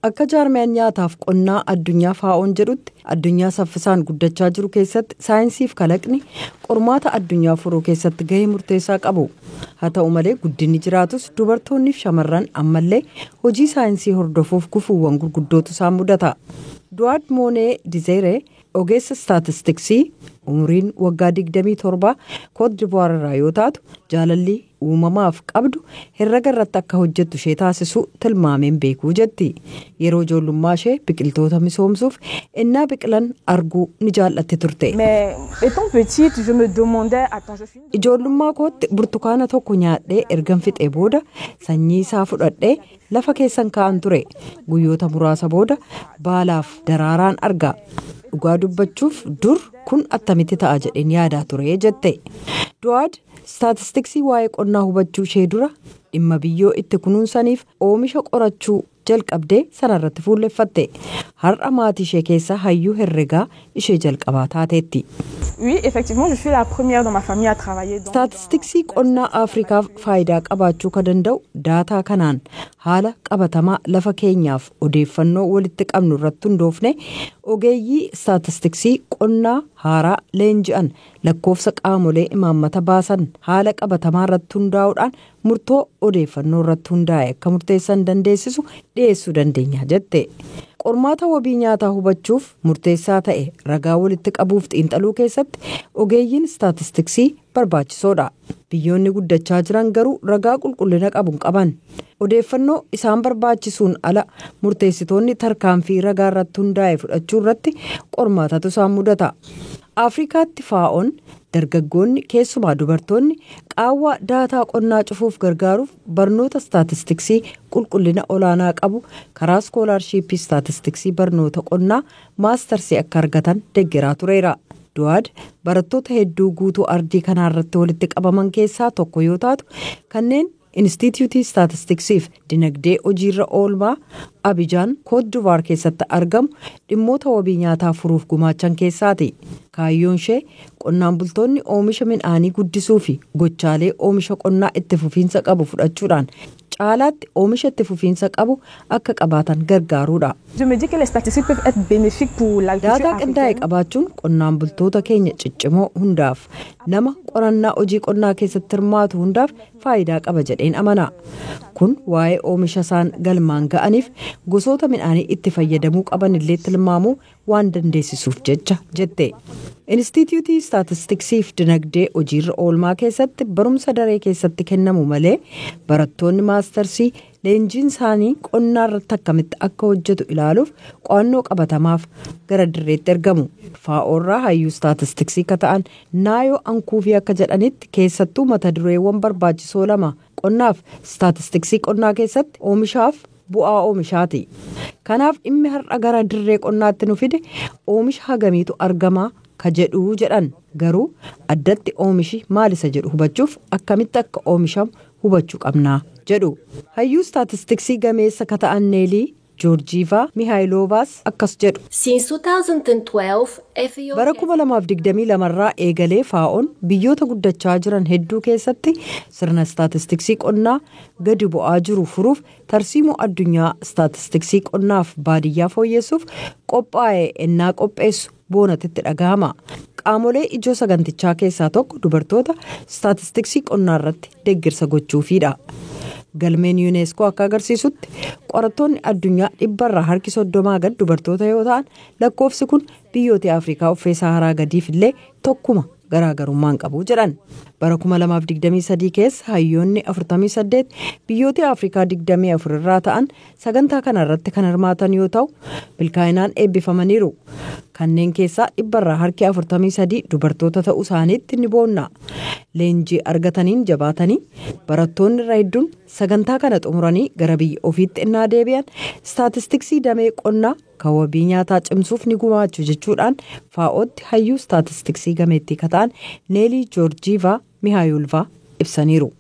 Akka jaarmiyaan nyaataaf qonnaa addunyaa faa'oon jedhutti addunyaa saffisaan guddachaa jiru keessatti saayinsiif kalaqni qormaata addunyaa furuu keessatti gahee murteessaa qabu. Haa ta'u malee guddinni jiraatus dubartoonniif shamarran ammallee hojii saayinsii hordofuuf gufuuwwan gurguddootu isaan mudata. Duwaad Moonee Dizeree ogeessa istaatistiksii umriin waggaa 27 Koot Divuwaar irraa yoo taatu jaalalli uumamaaf qabdu herrega irratti akka hojjettu ishee taasisu tilmaameen beekuu jetti. Yeroo ijoollummaa ishee biqiltoota misoomsuuf innaa biqilan arguu ni jaallatti turte. Ijoollummaa kootti burtukaana tokko nyaadhee ergan fixee booda sanyii isaa fudhadhee lafa keessan kaa'an ture. Guyyoota muraasa booda baalaaf daraaraan arga. Dhugaa dubbachuuf dur kun attamitti ta'a jedheen yaadaa ture jette. Duwaad istaatistiksii waa'ee qonnaa hubachuu ishee dura dhimma biyyoo itti kunuunsaniif oomisha qorachuu jalqabdee sanarratti fuulleffatte. Har'a maatii ishee keessa hayyuu herregaa ishee jalqabaa taateetti. Oui, effectivement, je suis la première dans ma famille à travailler dans... Staatistiksii qonnaa Afrikaaf faayidaa qabaachuu ka danda'u daataa kanaan haala qabatamaa lafa keenyaaf odeeffannoo walitti qabnu irratti hundoofne ogeeyyii staatistiksii qonnaa haaraa leenji'an lakkoofsa qaamolee imaammata baasan haala qabatamaa irratti hundaa'uudhaan murtoo odeeffannoo irratti hundaa'e akka murteessan dandeessisu dhiyeessuu dandeenya jette. Qormaata wabii nyaataa hubachuuf murteessaa ta'e ragaa walitti qabuuf xiinxaluu keessatti ogeeyyiin istaatistiksii barbaachisoodha. Biyyoonni guddachaa jiran garuu ragaa qulqullina qabu hin qaban. Odeeffannoo isaan barbaachisuun ala murteessitoonni tarkaanfii ragaa irratti hundaa'e fudhachuu irratti qormaatatu isaan mudata. Afrikaatti faa'oon dargaggoonni keessumaa dubartoonni qaawwa daataa qonnaa cufuuf gargaaruuf barnoota istaatistiksii qulqullina olaanaa qabu karaa iskoolaarshiippii istaatistiksii barnoota qonnaa maastarsii akka argatan deeggaraa tureera. Duwaad barattoota hedduu guutuu ardii kanaarratti walitti qabaman keessaa tokko yoo taatu kanneen Instituutii Staatistiksiif dinagdee hojiirra oolmaa Abijaan Koot Divuwaar keessatti argamu dhimmoota wabii nyaataa furuuf gumaachan keessaati. Kaayyoon ishee qonnaan bultoonni oomisha midhaanii guddisuu fi gochaalee oomisha qonnaa itti fufiinsa qabu fudhachuudhaan caalaatti oomisha itti fufiinsa qabu akka qabaatan gargaaruudha. Daataa qindaa'e qabaachuun qonnaan bultoota keenya ciccimoo hundaaf nama qorannaa hojii qonnaa keessatti hirmaatu hundaaf faayidaa qaba jedheen amana. Kun waa'ee oomisha isaan galmaan ga'aniif gosoota midhaanii itti fayyadamuu qaban illee tilmaamuu waan dandeessisuuf jecha jette. Instituutii Staatistiksiif dinagdee hojiirra oolmaa keessatti barumsa daree keessatti kennamu malee barattoonni maastarsii leenjiin isaanii qonnaa irratti akkamitti akka hojjetu ilaaluuf qo'annoo qabatamaaf gara dirreetti ergamu. Faa'oorraa hayyuu staatistiksii ka ta'an Naayoo Ankuufii akka jedhanitti keessattuu mata dureewwan barbaachisoo lama qonnaaf staatistiksii qonnaa keessatti oomishaaf bu'aa oomishaati. Kanaaf dhimmi har'a gara dirree qonnaatti nu fide oomisha hagamiitu argamaa ka jedhuu jedhan garuu addatti oomishi maalisa jedhu hubachuuf akkamitti akka oomishamu hubachuu qabnaa jedhu. Hayyuu staatistiksii gameessa ka ta'an Neelii Joorjiivaa Mihaayloovaas akkas jedhu. Bara 2022 irraa eegalee faa'oon biyyoota guddachaa jiran hedduu keessatti sirna staatistiksii qonnaa gadi bu'aa jiru furuuf tarsiimoo addunyaa staatistiksii qonnaaf baadiyyaa fooyyessuuf qophaa'e ennaa qopheessu boonatitti dhagahama. Qaamolee ijoo sagantichaa keessaa tokko dubartoota staatistiksii qonnaa irratti deeggarsa gochuufiidha. Galmeen UNESCO akka agarsiisutti qorattoonni addunyaa 100 harki 30 gad dubartoota yoo ta'an lakkoofsi kun biyyoota Afrikaa uffee Saharaa gadiif illee tokkuma garaagarummaan qabu jedhan. Bara 2023 keessa hayyoonni 48 biyyoota Afrikaa 24 irraa ta'an sagantaa kana irratti kan hirmaatan yoo ta'u milkaa'inaan eebbifamaniiru. Kanneen keessaa 100 harki 43 dubartoota ta'uu isaaniitti ni boonna. Leenjii argataniin jabaatanii barattoonni irraa hedduun sagantaa kana xumuranii gara biyya ofiitti innaa deebi'an staatistiksii damee qonnaa kan wabii nyaataa cimsuuf ni gumaachu jechuudhaan faa'ootti hayyuu staatistiksii gameettii ka ta'an Neelii Joorjiivaa Mihaayloovaas ibsaniiru.